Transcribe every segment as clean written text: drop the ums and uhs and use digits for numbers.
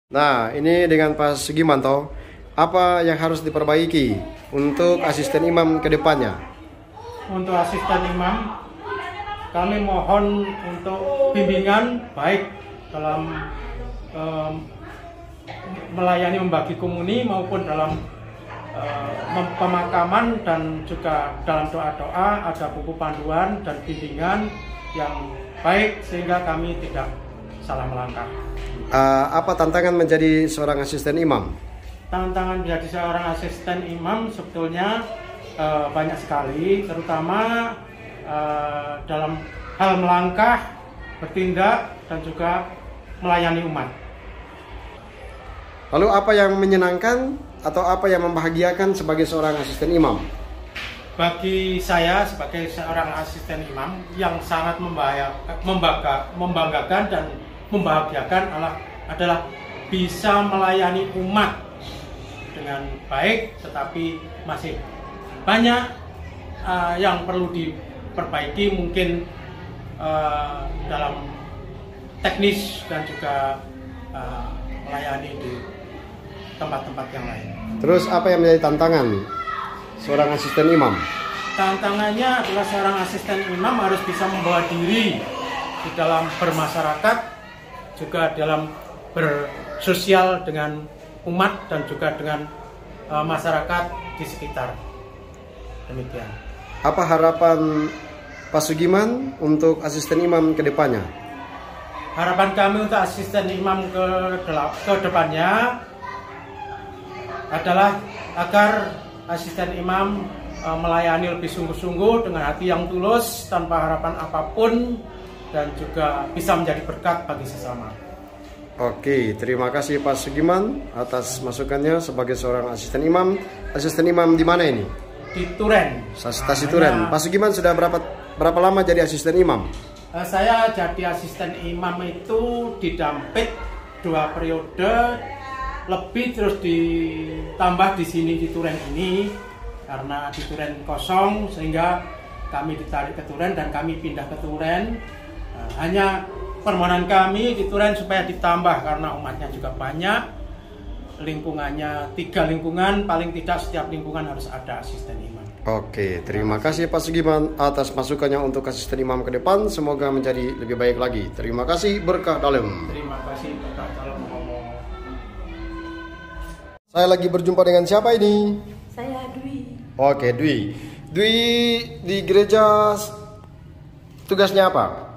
Nah, ini dengan Pak Sugimanto, apa yang harus diperbaiki untuk asisten imam ke depannya? Untuk asisten imam, kami mohon untuk bimbingan baik dalam melayani membagi komuni maupun dalam pemakaman, dan juga dalam doa-doa ada buku panduan dan bimbingan yang baik sehingga kami tidak salah melangkah. Apa tantangan menjadi seorang asisten imam? Tantangan menjadi seorang asisten imam sebetulnya banyak sekali, terutama dalam hal melangkah, bertindak, dan juga melayani umat. Lalu apa yang menyenangkan atau apa yang membahagiakan sebagai seorang asisten imam? Bagi saya sebagai seorang asisten imam, yang sangat membanggakan dan membahagiakan adalah bisa melayani umat dengan baik, tetapi masih banyak yang perlu diperbaiki, mungkin dalam teknis dan juga melayani di tempat-tempat yang lain. Terus apa yang menjadi tantangan seorang asisten imam? Tantangannya adalah seorang asisten imam harus bisa membawa diri di dalam bermasyarakat, juga dalam bersosial dengan umat dan juga dengan masyarakat di sekitar. Demikian. Apa harapan Pak Sugiman untuk asisten imam ke depannya? Harapan kami untuk asisten imam ke depannya adalah agar asisten imam melayani lebih sungguh-sungguh dengan hati yang tulus tanpa harapan apapun, dan juga bisa menjadi berkat bagi sesama. Oke, terima kasih Pak Sugiman atas masukannya sebagai seorang asisten imam. Asisten imam di mana ini? Di Turen. Stasiun Turen. Pak Sugiman sudah berapa lama jadi asisten imam? Saya jadi asisten imam itu di Dampit 2 periode lebih, terus ditambah di sini di Turen ini karena di Turen kosong sehingga kami ditarik ke Turen dan kami pindah ke Turen. Hanya permohonan kami di Turen supaya ditambah karena umatnya juga banyak, lingkungannya 3 lingkungan, paling tidak setiap lingkungan harus ada asisten imam. Oke, terima kasih Pak Sugiman atas masukannya untuk asisten imam ke depan. Semoga menjadi lebih baik lagi. Terima kasih, berkah dalam. Terima kasih, berkah dalam. Saya lagi berjumpa dengan siapa ini? Saya Dwi. Oke, Dwi. Dwi di gereja tugasnya apa?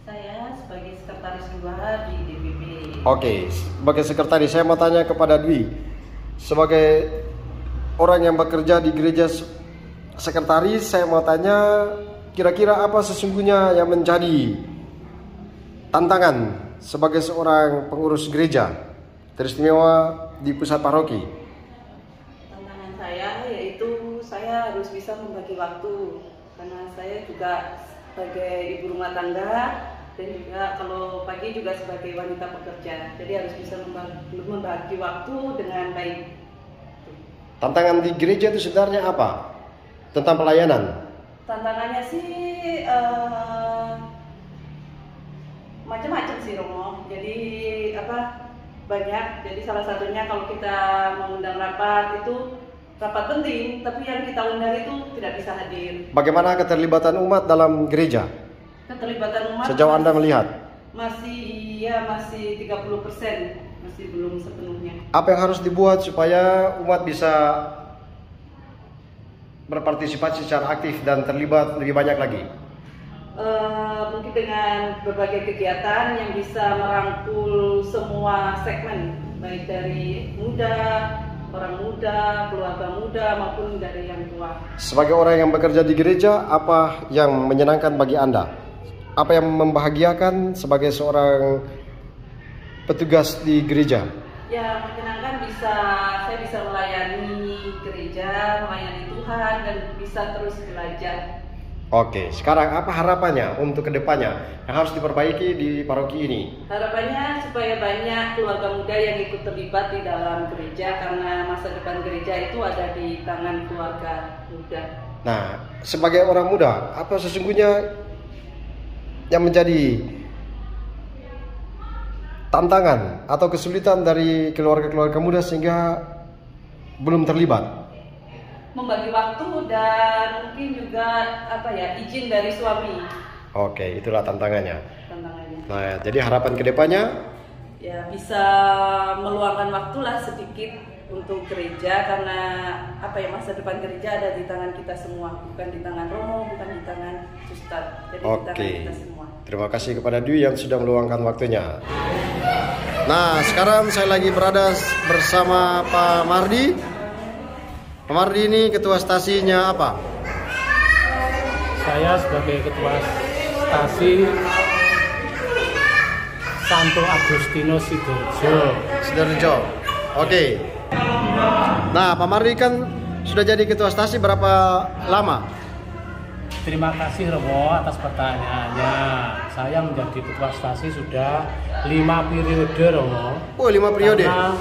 Saya sebagai sekretaris 2 di DPP. Oke, sebagai sekretaris saya mau tanya kepada Dwi. Sebagai orang yang bekerja di gereja sekretaris, saya mau tanya kira-kira apa sesungguhnya yang menjadi tantangan sebagai seorang pengurus gereja teristimewa di pusat paroki? Tantangan saya yaitu saya harus bisa membagi waktu, karena saya juga sebagai ibu rumah tangga dan juga kalau pagi juga sebagai wanita pekerja, jadi harus bisa membagi waktu dengan baik. Tantangan di gereja itu sebenarnya apa? Tentang pelayanan? Tantangannya sih macam-macam sih Romo. Jadi banyak. Jadi salah satunya kalau kita mengundang rapat itu rapat penting, tapi yang kita undang itu tidak bisa hadir. Bagaimana keterlibatan umat dalam gereja? Keterlibatan umat sejauh Anda melihat? Masih 30%, masih belum sepenuhnya. Apa yang harus dibuat supaya umat bisa berpartisipasi secara aktif dan terlibat lebih banyak lagi? Mungkin dengan berbagai kegiatan yang bisa merangkul semua segmen, baik dari muda, orang muda, keluarga muda, maupun dari yang tua. Sebagai orang yang bekerja di gereja, apa yang menyenangkan bagi Anda? Apa yang membahagiakan sebagai seorang petugas di gereja? Ya, menyenangkan saya bisa melayani gereja, melayani Tuhan, dan bisa terus belajar. Oke, sekarang apa harapannya untuk kedepannya yang harus diperbaiki di paroki ini? Harapannya supaya banyak keluarga muda yang ikut terlibat di dalam gereja, karena masa depan gereja itu ada di tangan keluarga muda. Nah, sebagai orang muda, apa sesungguhnya yang menjadi tantangan atau kesulitan dari keluarga-keluarga muda sehingga belum terlibat? Membagi waktu dan mungkin juga izin dari suami. Oke, itulah tantangannya. Tantangannya. Nah, jadi harapan kedepannya Ya bisa meluangkan waktu lah sedikit untuk gereja, karena masa depan gereja ada di tangan kita semua, bukan di tangan Romo, bukan di tangan Ustadz, jadi di tangan kita semua. Terima kasih kepada Dwi yang sudah meluangkan waktunya. Nah, sekarang saya lagi berada bersama Pak Mardi. Pak Mardi ini ketua stasinya apa? Saya sebagai ketua stasi Santo Agustinus Sidoarjo. Oke. Nah, Pak Mardi kan sudah jadi ketua stasi berapa lama? Terima kasih Romo atas pertanyaannya. Saya menjadi ketua stasi sudah 5 periode Romo. Oh, 5 periode. Karena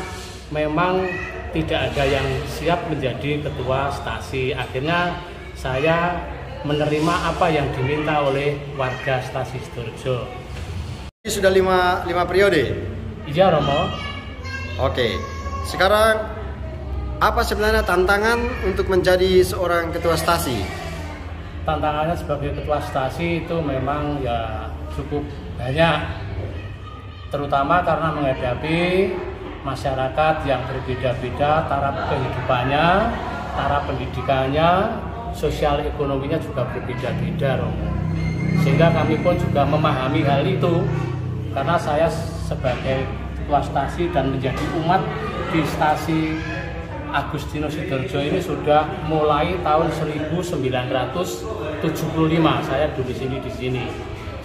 memang tidak ada yang siap menjadi ketua stasi. Akhirnya saya menerima apa yang diminta oleh warga stasi Sidoarjo. Sudah 5 periode? Iya Romo. Oke. Sekarang apa sebenarnya tantangan untuk menjadi seorang ketua stasi? Tantangannya sebagai ketua stasi itu memang ya cukup banyak, terutama karena menghadapi masyarakat yang berbeda-beda taraf kehidupannya, taraf pendidikannya, sosial ekonominya juga berbeda-beda Romo. Sehingga kami pun juga memahami hal itu, karena saya sebagai ketua stasi dan menjadi umat di stasi Agustinus Sidoarjo ini sudah mulai tahun 1975. Saya dulu di sini.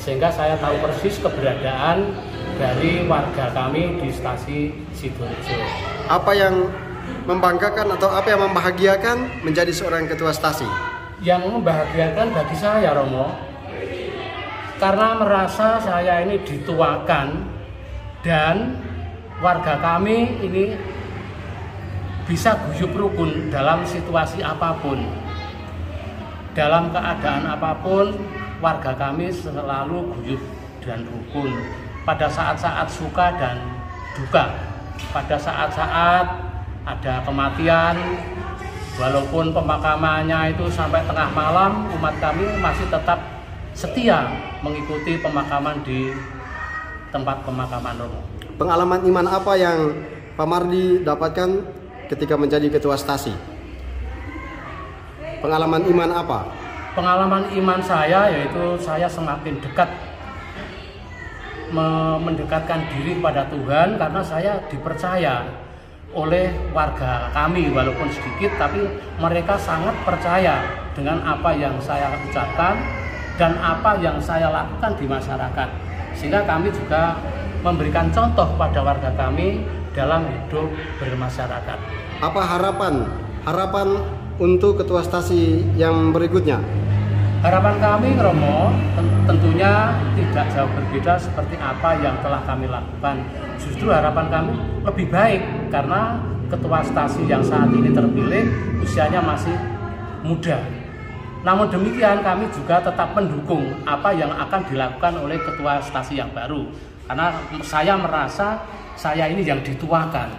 Sehingga saya tahu persis keberadaan dari warga kami di stasi Sidoarjo. Apa yang membanggakan atau apa yang membahagiakan menjadi seorang ketua stasi? Yang membahagiakan bagi saya Romo, karena merasa saya ini dituakan dan warga kami ini bisa guyup rukun dalam situasi apapun, dalam keadaan apapun, warga kami selalu guyup dan rukun pada saat-saat suka dan duka, pada saat-saat ada kematian, walaupun pemakamannya itu sampai tengah malam, umat kami masih tetap setia mengikuti pemakaman di tempat pemakaman Romo. Pengalaman iman apa yang Pak Mardi dapatkan ketika menjadi ketua stasi? Pengalaman iman apa? Pengalaman iman saya yaitu saya semakin dekat mendekatkan diri kepada Tuhan, karena saya dipercaya oleh warga kami, walaupun sedikit tapi mereka sangat percaya dengan apa yang saya ucapkan dan apa yang saya lakukan di masyarakat, sehingga kami juga memberikan contoh pada warga kami dalam hidup bermasyarakat. Apa harapan untuk ketua stasi yang berikutnya? Harapan kami Romo tentunya tidak jauh berbeda seperti apa yang telah kami lakukan. Justru harapan kami lebih baik, karena ketua stasi yang saat ini terpilih usianya masih muda. Namun demikian kami juga tetap mendukung apa yang akan dilakukan oleh ketua stasi yang baru, karena saya merasa saya ini yang dituakan.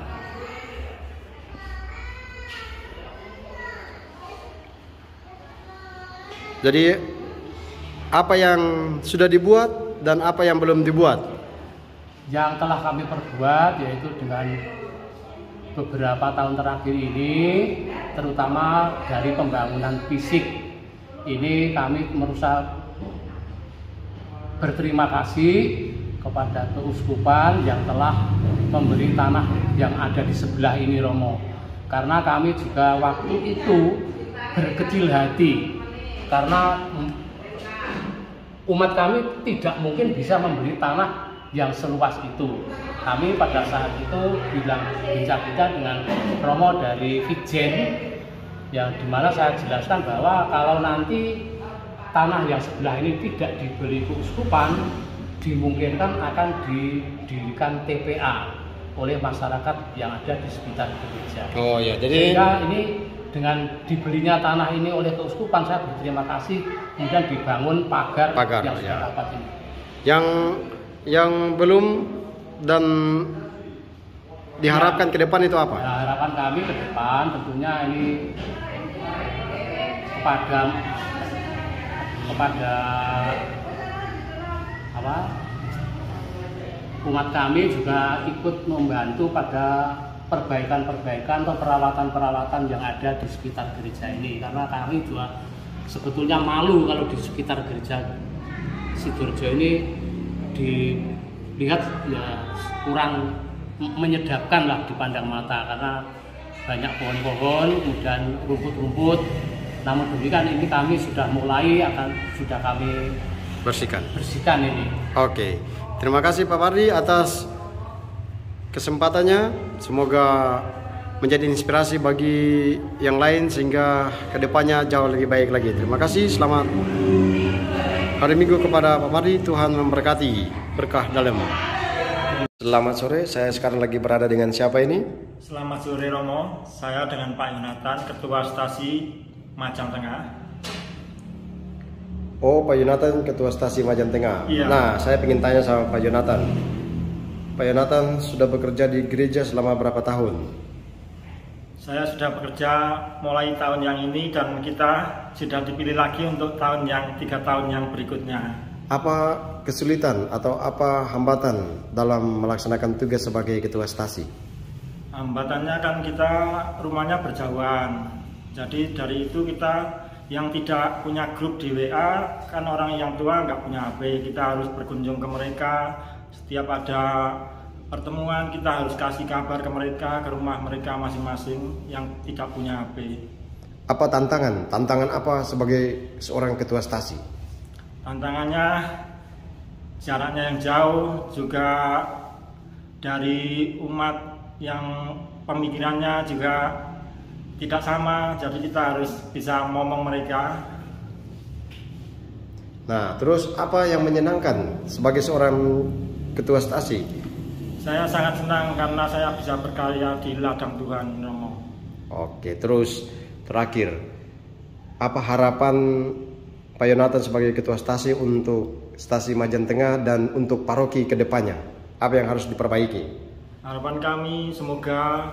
Jadi apa yang sudah dibuat dan apa yang belum dibuat? Yang telah kami perbuat yaitu dengan beberapa tahun terakhir ini, terutama dari pembangunan fisik ini, kami berterima kasih kepada keuskupan yang telah memberi tanah yang ada di sebelah ini Romo, karena kami juga waktu itu berkecil hati, karena umat kami tidak mungkin bisa memberi tanah yang seluas itu. Kami pada saat itu bincang-bincang dengan Romo dari Vijen, yang dimana saya jelaskan bahwa kalau nanti tanah yang sebelah ini tidak dibeli keuskupan, dimungkinkan akan didirikan TPA oleh masyarakat yang ada di sekitar gereja. Oh ya, jadi sehingga ini dengan dibelinya tanah ini oleh keuskupan, saya berterima kasih, kemudian dibangun pagar yang sudah dapat ini. Yang belum dan diharapkan ke depan itu apa? Ya, harapan kami ke depan tentunya ini kepada umat kami juga ikut membantu pada perbaikan-perbaikan atau perawatan-perawatan yang ada di sekitar gereja ini, karena kami juga sebetulnya malu kalau di sekitar gereja Sidoarjo ini dilihat ya kurang menyedapkan lah dipandang mata, karena banyak pohon-pohon kemudian rumput-rumput. Namun demikian ini kami sudah mulai sudah kami bersihkan ini. Oke, terima kasih Pak Pardi atas kesempatannya. Semoga menjadi inspirasi bagi yang lain sehingga kedepannya jauh lebih baik lagi. Terima kasih. Selamat hari Minggu kepada Pak Pardi. Tuhan memberkati, berkah dalam. Selamat sore. Saya sekarang lagi berada dengan siapa ini? Selamat sore Romo. Saya dengan Pak Yonatan, Ketua Stasi Majang Tengah. Oh, Pak Yonatan, Ketua Stasi Majang Tengah. Iya. Nah, saya ingin tanya sama Pak Yonatan. Pak Yonatan sudah bekerja di gereja selama berapa tahun? Saya sudah bekerja mulai tahun yang ini dan kita sudah dipilih lagi untuk tahun yang 3 tahun yang berikutnya. Apa kesulitan atau apa hambatan dalam melaksanakan tugas sebagai Ketua Stasi? Hambatannya kan kita rumahnya berjauhan. Jadi dari itu kita yang tidak punya grup di WA, kan orang yang tua nggak punya HP, kita harus berkunjung ke mereka. Setiap ada pertemuan kita harus kasih kabar ke mereka, ke rumah mereka masing-masing yang tidak punya HP. Apa tantangan? Tantangan apa sebagai seorang Ketua Stasi? Tantangannya jaraknya yang jauh, juga dari umat yang pemikirannya juga tidak sama, jadi kita harus bisa ngomong mereka. Nah, terus apa yang menyenangkan sebagai seorang Ketua Stasi? Saya sangat senang karena saya bisa berkarya di ladang Tuhan, Romo. Oke, terus terakhir, apa harapan Pak Yonatan sebagai Ketua Stasi untuk Stasi Majang Tengah dan untuk paroki ke depannya? Apa yang harus diperbaiki? Harapan kami semoga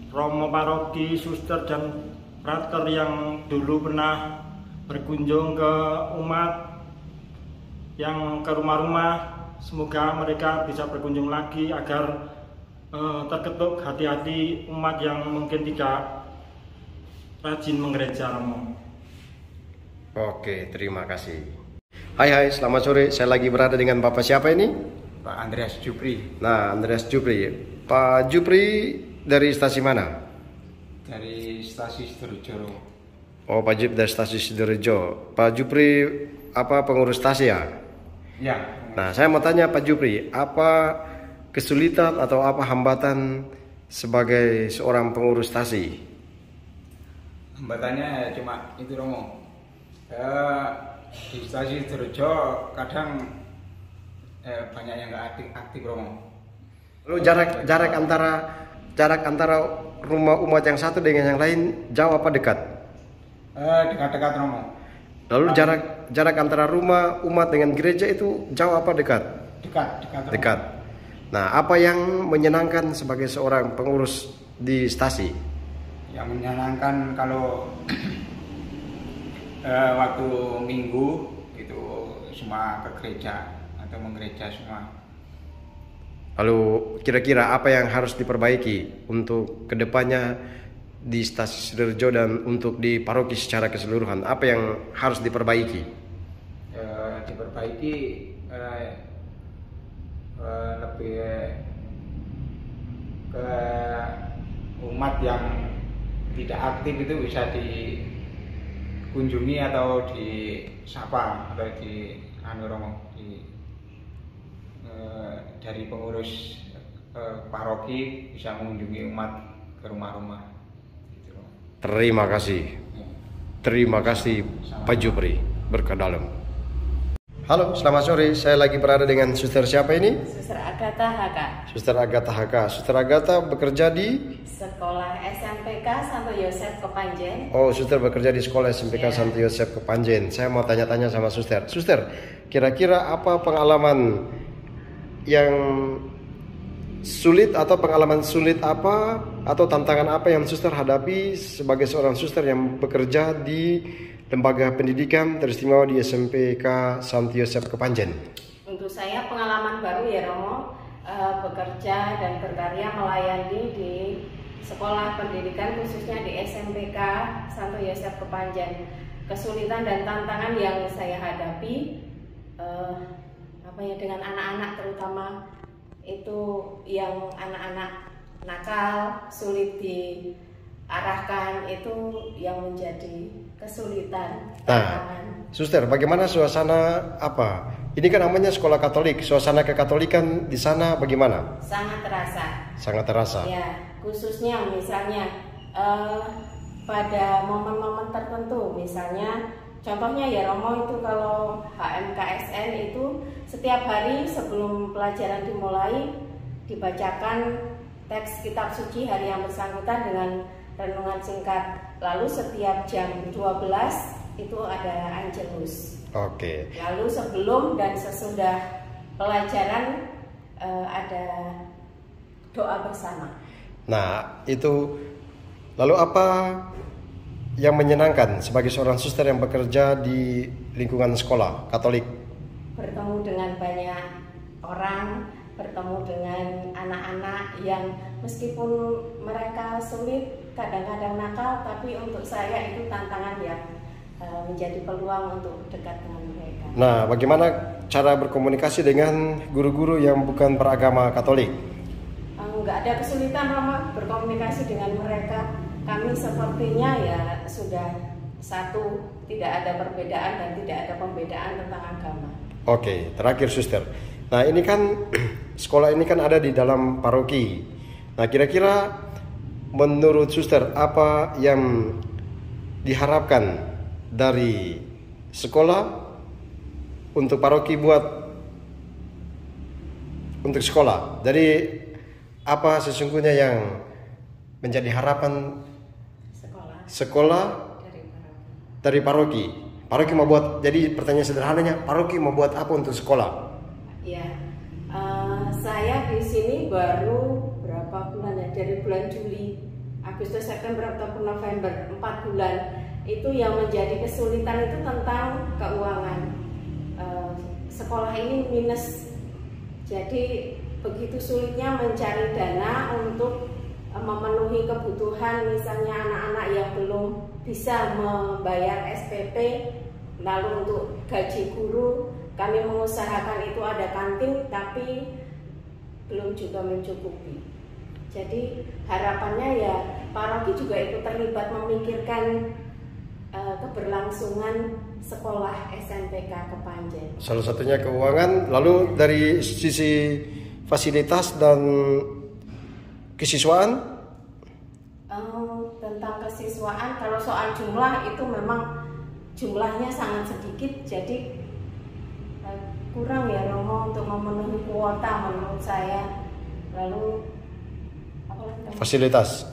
Romo paroki, suster dan frater yang dulu pernah berkunjung ke umat yang ke rumah-rumah, semoga mereka bisa berkunjung lagi agar terketuk hati-hati umat yang mungkin tidak rajin menggereja, Romo. Oke, terima kasih. Hai, selamat sore. Saya lagi berada dengan Bapak siapa ini? Pak Andreas Jupri. Nah, Andreas Jupri. Pak Jupri dari stasi mana? Dari Stasi Sidoarjo. Oh, Pak Jupri dari stasi Sidoarjo. Pak Jupri apa pengurus stasi ya? Ya. Nah, saya mau tanya Pak Jupri, apa kesulitan atau apa hambatan sebagai seorang pengurus stasi? Hambatannya cuma itu, Romo. Di Stasi Sidoarjo kadang banyak yang nggak aktif, Romo. Lalu jarak antara rumah umat yang satu dengan yang lain jauh apa dekat? Dekat-dekat, Romo. Lalu jarak antara rumah umat dengan gereja itu jauh apa dekat? Dekat. Dekat. Nah, apa yang menyenangkan sebagai seorang pengurus di stasi? Yang menyenangkan kalau waktu Minggu itu semua ke gereja atau menggereja semua. Lalu kira-kira apa yang harus diperbaiki untuk kedepannya di Stasi Sidoarjo dan untuk di paroki secara keseluruhan? Apa yang harus diperbaiki? Diperbaiki lebih ke umat yang tidak aktif itu bisa dikunjungi atau disapa atau di dari pengurus paroki bisa mengunjungi umat ke rumah-rumah. Gitu. Terima kasih Pak Jupri, berkah dalam. Halo, selamat sore. Saya lagi berada dengan suster siapa ini? Suster Agatha HK. Suster Agatha HK. Suster Agatha bekerja di Sekolah SMPK Santo Yosef Kepanjen. Oh, suster bekerja di sekolah SMPK Santo Yosef Kepanjen. Saya mau tanya-tanya sama suster. Suster, kira-kira apa pengalaman yang sulit atau pengalaman sulit apa atau tantangan apa yang suster hadapi sebagai seorang suster yang bekerja di lembaga pendidikan teristimewa di SMPK Santo Yosef Kepanjen? Untuk saya pengalaman baru ya Romo, bekerja dan berkarya melayani di sekolah pendidikan khususnya di SMPK Santo Yosef Kepanjen. Kesulitan dan tantangan yang saya hadapi dengan anak-anak terutama itu yang anak-anak nakal, sulit diarahkan, itu yang menjadi kesulitan. Nah, suster, bagaimana suasana apa? Ini kan namanya sekolah Katolik, suasana kekatolikan di sana bagaimana? Sangat terasa. Sangat terasa. Ya, khususnya misalnya pada momen-momen tertentu, misalnya contohnya ya Romo itu kalau HMKSN itu setiap hari sebelum pelajaran dimulai dibacakan teks kitab suci hari yang bersangkutan dengan renungan singkat. Lalu setiap jam 12 itu ada Angelus. Oke. Lalu sebelum dan sesudah pelajaran ada doa bersama. Nah, itu lalu apa yang menyenangkan sebagai seorang suster yang bekerja di lingkungan sekolah Katolik? Bertemu dengan banyak orang, bertemu dengan anak-anak yang meskipun mereka sulit, kadang-kadang nakal, tapi untuk saya itu tantangan yang menjadi peluang untuk dekat dengan mereka. Nah, bagaimana cara berkomunikasi dengan guru-guru yang bukan beragama Katolik? Nggak ada kesulitan Roma berkomunikasi dengan mereka. Kami sepertinya ya sudah satu, tidak ada perbedaan dan tidak ada pembedaan tentang agama. Oke, terakhir suster. Nah, ini kan sekolah ini kan ada di dalam paroki. Nah, kira-kira menurut suster apa yang diharapkan dari sekolah untuk paroki untuk sekolah? Jadi apa sesungguhnya yang menjadi harapan sekolah dari paroki? Paroki mau buat, jadi pertanyaan sederhananya, paroki mau buat apa untuk sekolah? Ya, saya di sini baru berapa bulan ya, dari bulan Juli, Agustus, September, Oktober, November, 4 bulan. Itu yang menjadi kesulitan itu tentang keuangan. Sekolah ini minus, jadi begitu sulitnya mencari dana untuk memenuhi kebutuhan, misalnya anak-anak yang belum bisa membayar SPP, lalu untuk gaji guru kami mengusahakan itu ada kantin tapi belum juga mencukupi. Jadi harapannya ya paroki juga ikut terlibat memikirkan keberlangsungan sekolah SMPK Kepanjen. Salah satunya keuangan, lalu dari sisi fasilitas dan kesiswaan? Tentang kesiswaan, kalau soal jumlah itu memang jumlahnya sangat sedikit, jadi kurang ya Romo untuk memenuhi kuota menurut saya. Lalu fasilitas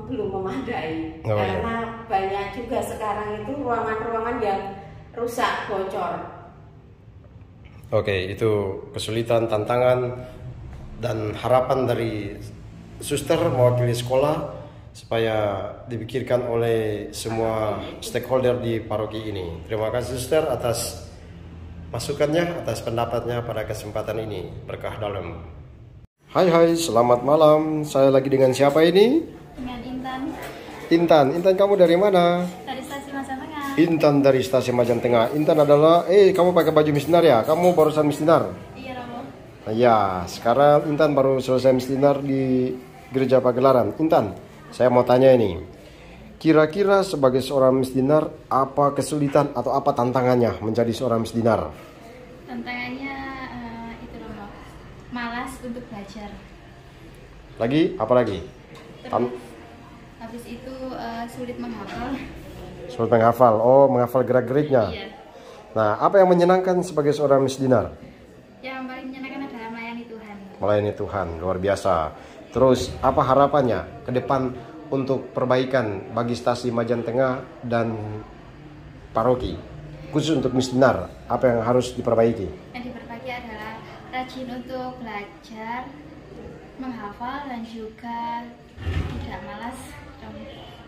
belum memadai, karena banyak juga sekarang itu ruangan-ruangan yang rusak, bocor. Oke, itu kesulitan, tantangan, dan harapan dari suster mewakili sekolah supaya dipikirkan oleh semua stakeholder di paroki ini. Terima kasih suster atas masukannya, atas pendapatnya pada kesempatan ini. Berkah dalam. Hai, selamat malam. Saya lagi dengan siapa ini? Dengan Intan. Intan kamu dari mana? Dari stasiun Majan Tengah. Intan dari stasiun Majan Tengah. Intan adalah, kamu pakai baju misioner ya? Kamu barusan misioner? Iya Romo. Ya, sekarang Intan baru selesai misioner di Gereja Pagelaran. Intan, saya mau tanya ini. Kira-kira sebagai seorang misdinar, apa kesulitan atau apa tantangannya menjadi seorang misdinar? Tantangannya itu Romo, malas untuk belajar. Lagi? Apa lagi? Habis itu sulit menghafal. Sulit menghafal. Oh, menghafal gerak-geriknya. Iya. Nah, apa yang menyenangkan sebagai seorang misdinar? Yang paling menyenangkan adalah melayani Tuhan. Melayani Tuhan, luar biasa. Terus, apa harapannya ke depan untuk perbaikan bagi stasiun Majan Tengah dan paroki? Khusus untuk misdinar, apa yang harus diperbaiki? Yang diperbaiki adalah rajin untuk belajar, menghafal, dan juga tidak malas.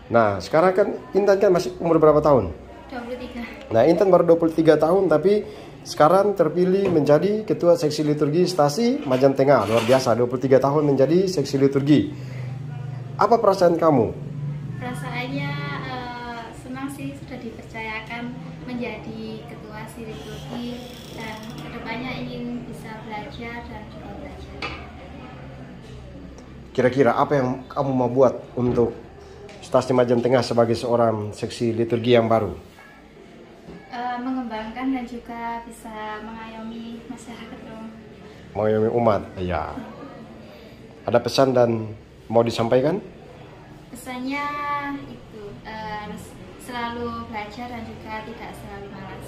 Nah, sekarang kan Intan kan masih umur berapa tahun? 23. Nah, Intan baru 23 tahun tapi sekarang terpilih menjadi Ketua Seksi Liturgi Stasi Majan Tengah. Luar biasa, 23 tahun menjadi Seksi Liturgi. Apa perasaan kamu? Perasaannya senang sih, sudah dipercayakan menjadi Ketua Seksi Liturgi, dan kedepannya ingin bisa belajar dan juga belajar. Kira-kira apa yang kamu mau buat untuk Stasi Majan Tengah sebagai seorang Seksi Liturgi yang baru? Mengembangkan dan juga bisa mengayomi masyarakat dong. Mengayomi umat, ya. Ada pesan dan mau disampaikan? Pesannya itu harus selalu belajar dan juga tidak selalu malas.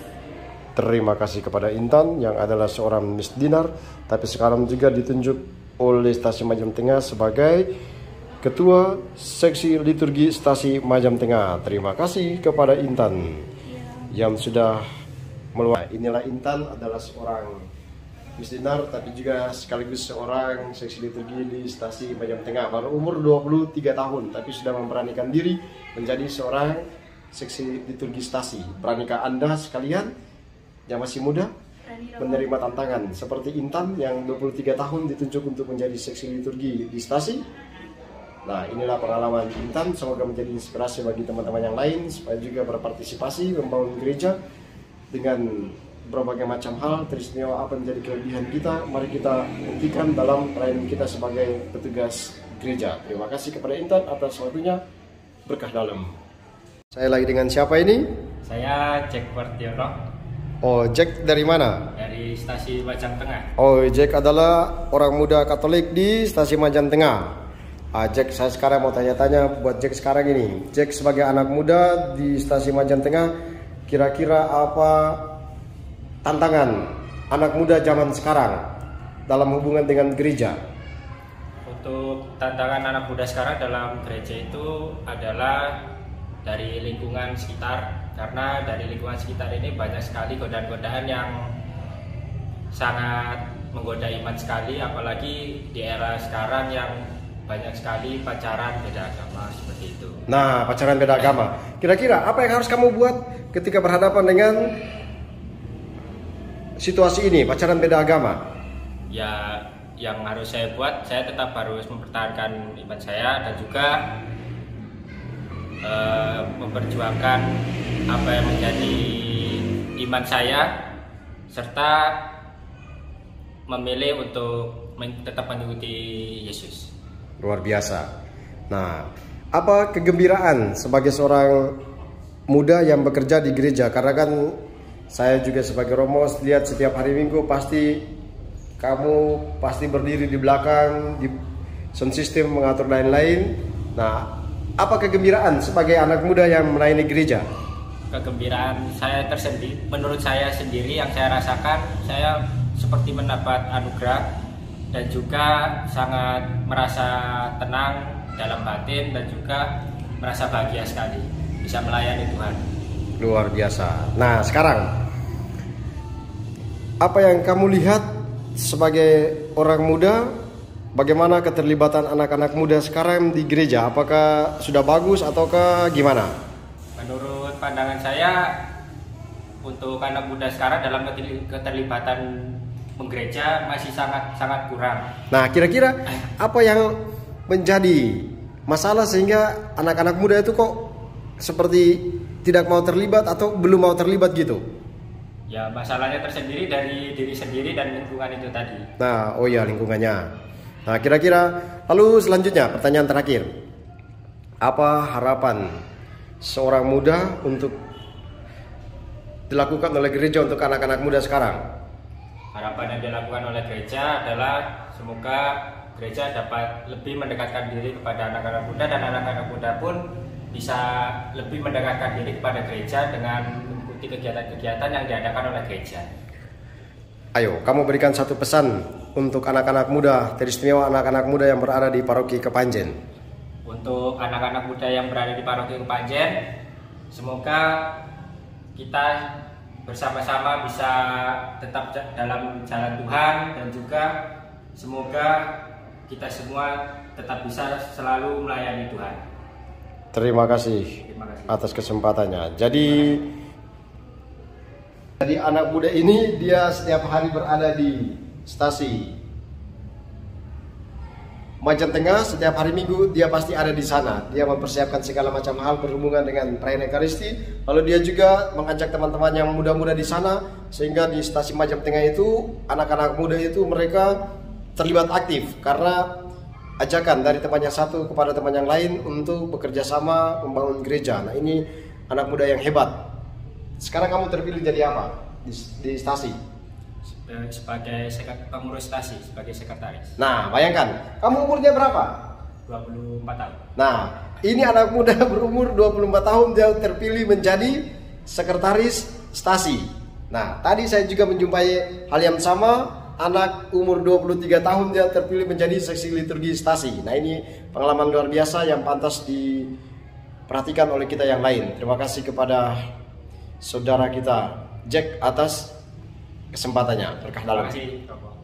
Terima kasih kepada Intan yang adalah seorang misdinar, tapi sekarang juga ditunjuk oleh Stasi Majam Tengah sebagai Ketua Seksi Liturgi Stasi Majam Tengah. Terima kasih kepada Intan yang sudah meluangkan. Inilah Intan, adalah seorang misdinar tapi juga sekaligus seorang seksi liturgi di Stasi Majam Tengah. Baru umur 23 tahun tapi sudah memberanikan diri menjadi seorang seksi liturgi Stasi. Beranikah Anda sekalian yang masih muda menerima tantangan seperti Intan yang 23 tahun ditunjuk untuk menjadi seksi liturgi di Stasi? Nah, inilah pengalaman Intan, semoga menjadi inspirasi bagi teman-teman yang lain supaya juga berpartisipasi membangun gereja dengan berbagai macam hal. Teristimewa apa menjadi kelebihan kita, mari kita buktikan dalam pelayanan kita sebagai petugas gereja. Terima kasih kepada Intan atas waktunya, berkah dalam. Saya lagi dengan siapa ini? Saya Jack Wartiono. Oh, Jack dari mana? Dari Stasi Majan Tengah. Oh, Jack adalah orang muda Katolik di Stasi Majan Tengah. Jack, saya sekarang mau tanya-tanya buat Jack sekarang ini. Jack sebagai anak muda di Stasi Majan Tengah, kira-kira apa tantangan anak muda zaman sekarang dalam hubungan dengan gereja? Untuk tantangan anak muda sekarang dalam gereja itu adalah dari lingkungan sekitar. Karena dari lingkungan sekitar ini banyak sekali godaan-godaan yang sangat menggoda iman sekali. Apalagi di era sekarang yang banyak sekali pacaran beda agama seperti itu. Nah, pacaran beda agama. Kira-kira apa yang harus kamu buat ketika berhadapan dengan situasi ini, pacaran beda agama? Ya, yang harus saya buat, saya tetap harus mempertahankan iman saya dan juga memperjuangkan apa yang menjadi iman saya, serta memilih untuk tetap mengikuti Yesus. Luar biasa. Nah, apa kegembiraan sebagai seorang muda yang bekerja di gereja? Karena kan saya juga sebagai romo lihat setiap hari Minggu pasti kamu pasti berdiri di belakang, di sound system mengatur lain-lain. Nah, apa kegembiraan sebagai anak muda yang melayani gereja? Kegembiraan saya tersendiri, menurut saya sendiri yang saya rasakan, saya seperti mendapat anugerah dan juga sangat merasa tenang dalam batin dan juga merasa bahagia sekali bisa melayani Tuhan. Luar biasa. Nah, sekarang apa yang kamu lihat sebagai orang muda, bagaimana keterlibatan anak-anak muda sekarang di gereja? Apakah sudah bagus ataukah gimana? Menurut pandangan saya, untuk anak muda sekarang dalam keterlibatan menggereja masih sangat kurang. Nah, kira-kira apa yang menjadi masalah sehingga anak-anak muda itu kok seperti tidak mau terlibat atau belum mau terlibat gitu? Ya, masalahnya tersendiri dari diri sendiri dan lingkungan itu tadi. Nah, oh ya, lingkungannya. Nah, kira-kira lalu selanjutnya pertanyaan terakhir. Apa harapan seorang muda untuk dilakukan oleh gereja untuk anak-anak muda sekarang? Harapan yang dilakukan oleh gereja adalah semoga gereja dapat lebih mendekatkan diri kepada anak-anak muda dan anak-anak muda pun bisa lebih mendekatkan diri kepada gereja dengan mengikuti kegiatan-kegiatan yang diadakan oleh gereja. Ayo, kamu berikan satu pesan untuk anak-anak muda, teristimewa anak-anak muda yang berada di Paroki Kepanjen. Untuk anak-anak muda yang berada di Paroki Kepanjen, semoga kita bersama-sama bisa tetap dalam jalan Tuhan, dan juga semoga kita semua tetap bisa selalu melayani Tuhan. Terima kasih atas kesempatannya. Jadi anak muda ini dia setiap hari berada di stasi Majen Tengah, setiap hari Minggu dia pasti ada di sana. Dia mempersiapkan segala macam hal berhubungan dengan perayaan Ekaristi. Lalu dia juga mengajak teman-teman yang muda-muda di sana, sehingga di stasi Majen Tengah itu anak-anak muda itu mereka terlibat aktif karena ajakan dari teman yang satu kepada teman yang lain untuk bekerja sama membangun gereja. Nah, ini anak muda yang hebat. Sekarang kamu terpilih jadi apa di stasi? Sebagai pengurus stasi, sebagai sekretaris. Nah, bayangkan, kamu umurnya berapa? 24 tahun. Nah, ini anak muda berumur 24 tahun dia terpilih menjadi sekretaris stasi. Nah, tadi saya juga menjumpai hal yang sama, anak umur 23 tahun dia terpilih menjadi seksi liturgi stasi. Nah, ini pengalaman luar biasa yang pantas diperhatikan oleh kita yang lain. Terima kasih kepada saudara kita Jack atas kesempatannya. Berkah dalam. Terima kasih.